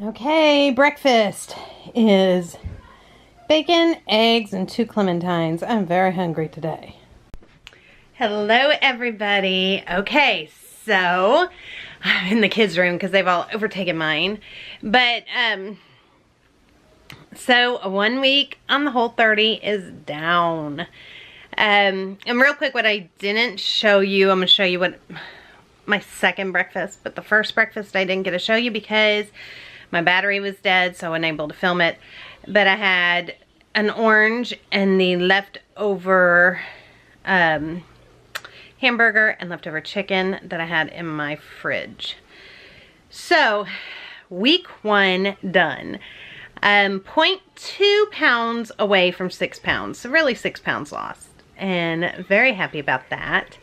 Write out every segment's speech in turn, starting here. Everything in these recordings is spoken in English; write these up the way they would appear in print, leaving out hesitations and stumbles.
Okay, breakfast is bacon, eggs, and 2 clementines. I'm very hungry today. Hello, everybody. Okay, so I'm in the kids' room because they've all overtaken mine. But, so 1 week on the Whole30 is down. And real quick, what I didn't show you, I'm going to show you what my second breakfast, but the first breakfast I didn't get to show you because my battery was dead, so I wasn't able to film it. But I had an orange and the leftover hamburger and leftover chicken that I had in my fridge. So, week 1 done. 0.2 pounds away from 6 pounds. So really 6 pounds lost. And very happy about that.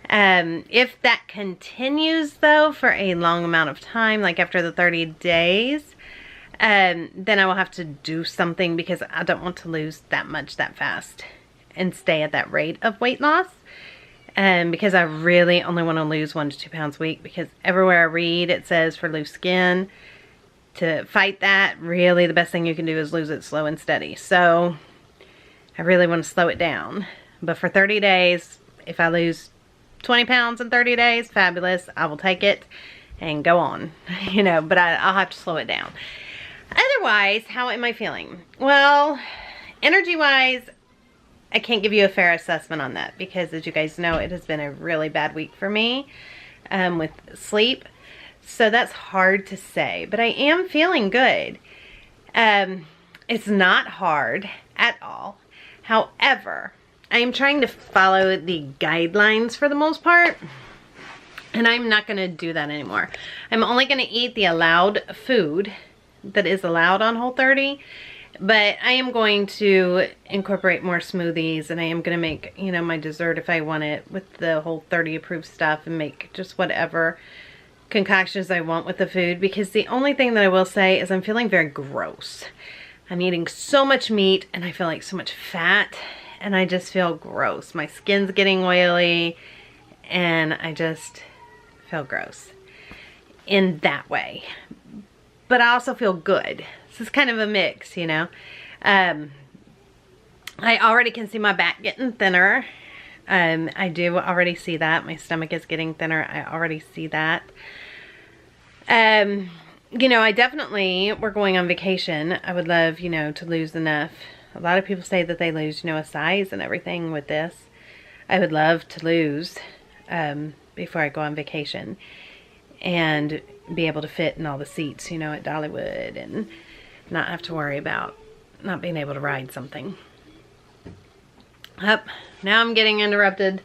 If that continues though for a long amount of time, like after the 30 days, then I will have to do something because I don't want to lose that much that fast and stay at that rate of weight loss. Because I really only want to lose 1 to 2 pounds a week, because everywhere I read it says for loose skin, to fight that, really the best thing you can do is lose it slow and steady. So I really want to slow it down. But for 30 days, if I lose 20 pounds in 30 days, fabulous. I will take it and go on, you know, but I'll have to slow it down. Otherwise, how am I feeling? Well, energy-wise, I can't give you a fair assessment on that because, as you guys know, it has been a really bad week for me with sleep. So that's hard to say, but I am feeling good. It's not hard at all. However, I am trying to follow the guidelines for the most part, and I'm not going to do that anymore. I'm only going to eat the allowed food that is allowed on Whole30, but I am going to incorporate more smoothies, and I am going to make, you know, my dessert if I want it with the Whole30 approved stuff, and make just whatever concoctions I want with the food, because the only thing that I will say is I'm feeling very gross. I'm eating so much meat, and I feel like so much fat, and I just feel gross. My skin's getting oily, and I just feel gross in that way. But I also feel good. This is kind of a mix, you know. I already can see my back getting thinner. I do already see that. My stomach is getting thinner. I already see that. You know, we're going on vacation. I would love, you know, to lose enough. A lot of people say that they lose, you know, a size and everything with this. I would love to lose before I go on vacation and be able to fit in all the seats, you know, at Dollywood, and not have to worry about not being able to ride something. Up, now I'm getting interrupted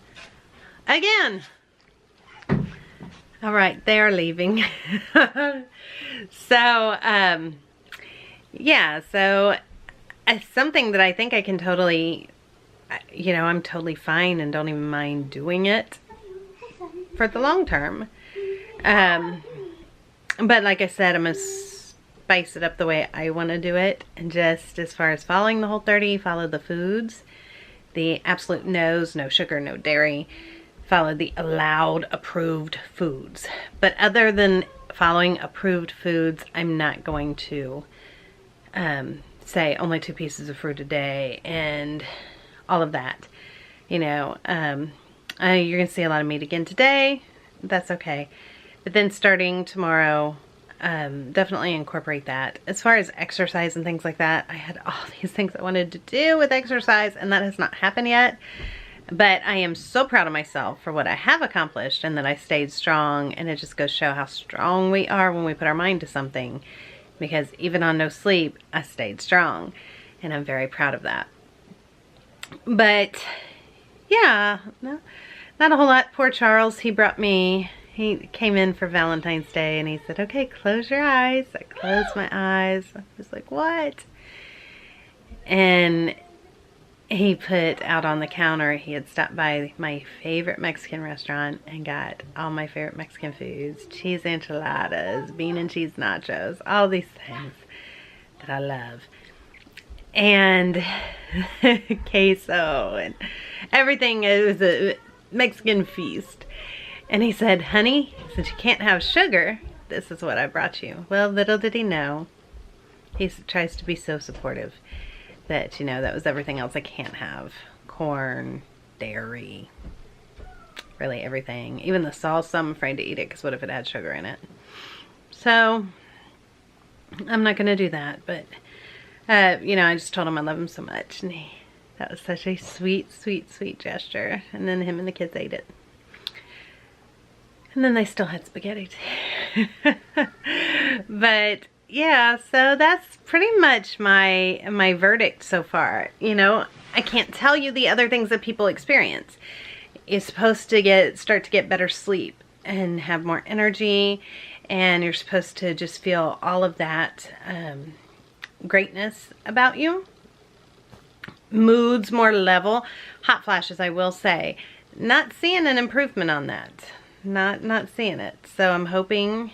again. All right, they are leaving. So, yeah, so it's something that I think I can totally, you know, I'm totally fine and don't even mind doing it for the long term. But like I said, I'm going to spice it up the way I want to do it. And just as far as following the Whole30, follow the foods. The absolute no's, no sugar, no dairy. Follow the allowed, approved foods. But other than following approved foods, I'm not going to say only 2 pieces of fruit a day and all of that. You know, you're going to see a lot of meat again today. That's okay. But then starting tomorrow, definitely incorporate that. As far as exercise and things like that, I had all these things I wanted to do with exercise, and that has not happened yet. But I am so proud of myself for what I have accomplished and that I stayed strong, and it just goes to show how strong we are when we put our mind to something. Because even on no sleep, I stayed strong, and I'm very proud of that. But yeah, no, not a whole lot. Poor Charles, he came in for Valentine's Day, and he said, okay, close your eyes. I closed my eyes. I was like, what? And he put out on the counter, he had stopped by my favorite Mexican restaurant and got all my favorite Mexican foods. Cheese enchiladas, bean and cheese nachos, all these things that I love. And queso and everything. It was a Mexican feast. And he said, honey, since you can't have sugar, this is what I brought you. Well, little did he know. He tries to be so supportive that, you know, that was everything else I can't have. Corn, dairy, really everything. Even the sauce, I'm afraid to eat it because what if it had sugar in it? So, I'm not going to do that. But, you know, I just told him I love him so much. And that was such a sweet, sweet, sweet gesture. And then him and the kids ate it. And then they still had spaghetti too. But yeah, so that's pretty much my verdict so far. You know, I can't tell you the other things that people experience. You're supposed to start to get better sleep and have more energy, and you're supposed to just feel all of that greatness about you. Moods more level. Hot flashes, I will say, not seeing an improvement on that. Not seeing it. So I'm hoping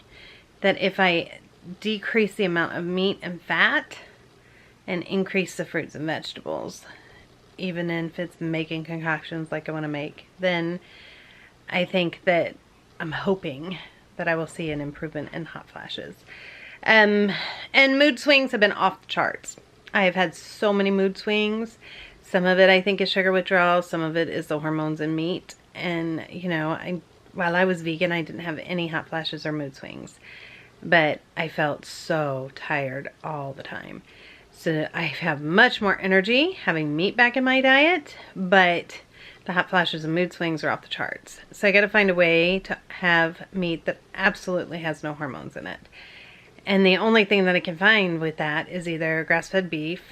that if I decrease the amount of meat and fat and increase the fruits and vegetables, even if it's making concoctions like I want to make, then I think that I'm hoping that I will see an improvement in hot flashes. And mood swings have been off the charts. I have had so many mood swings. Some of it I think is sugar withdrawal. Some of it is the hormones in meat. And, you know, while I was vegan, I didn't have any hot flashes or mood swings. But I felt so tired all the time. So I have much more energy having meat back in my diet, but the hot flashes and mood swings are off the charts. So I got to find a way to have meat that absolutely has no hormones in it. And the only thing that I can find with that is either grass-fed beef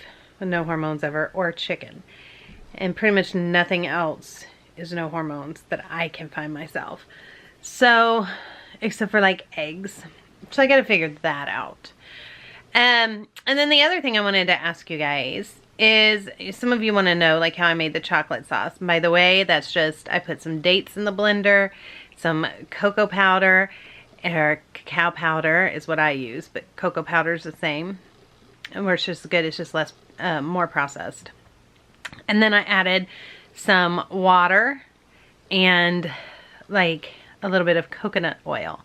with no hormones ever, or chicken. And pretty much nothing else is no hormones that I can find myself. So, except for like eggs. So I got to figure that out. And then the other thing I wanted to ask you guys is, some of you want to know like how I made the chocolate sauce. By the way, that's just, I put some dates in the blender, some cocoa powder, or cacao powder is what I use, but cocoa powder is the same. And where it's just good, it's just less, more processed. And then I added some water and like a little bit of coconut oil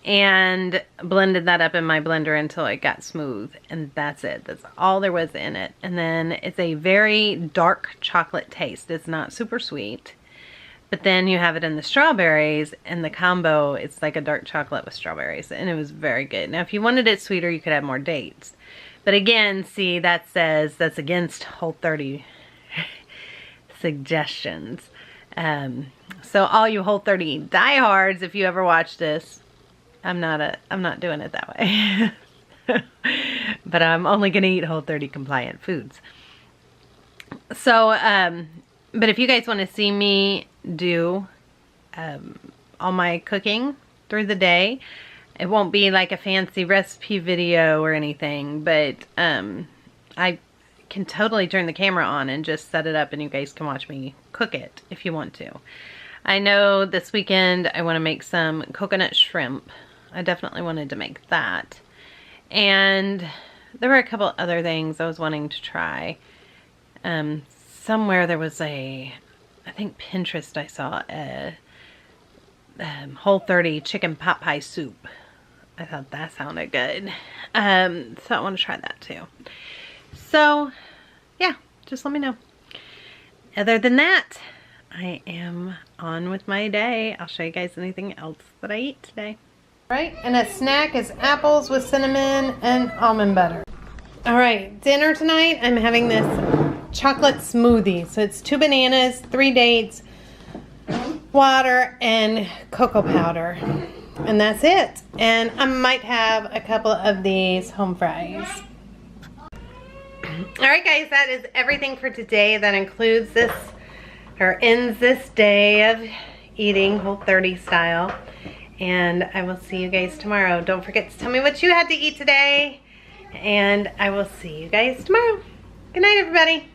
and blended that up in my blender until it got smooth, and that's it. That's all there was in it. And then it's a very dark chocolate taste. It's not super sweet, but then you have it in the strawberries, and the combo, it's like a dark chocolate with strawberries, and it was very good. Now if you wanted it sweeter, you could add more dates, but again, see, that says that's against Whole30 suggestions. So all you Whole30 diehards, if you ever watch this, I'm not doing it that way. But I'm only going to eat Whole30 compliant foods. So, but if you guys want to see me do all my cooking through the day, it won't be like a fancy recipe video or anything, but I can totally turn the camera on and just set it up, and you guys can watch me cook it if you want to. I know this weekend I want to make some coconut shrimp. I definitely wanted to make that. And there were a couple other things I was wanting to try. Somewhere there was I think Pinterest, I saw a Whole30 chicken pot pie soup. I thought that sounded good. So I want to try that too. So yeah, just let me know. Other than that, I am on with my day. I'll show you guys anything else that I eat today. Right, and a snack is apples with cinnamon and almond butter. All right, dinner tonight, I'm having this chocolate smoothie. So it's 2 bananas, 3 dates, water, and cocoa powder. And that's it. And I might have a couple of these home fries. All right, guys, that is everything for today. That includes this, or ends this day of eating Whole30 style. And I will see you guys tomorrow. Don't forget to tell me what you had to eat today. And I will see you guys tomorrow. Good night, everybody.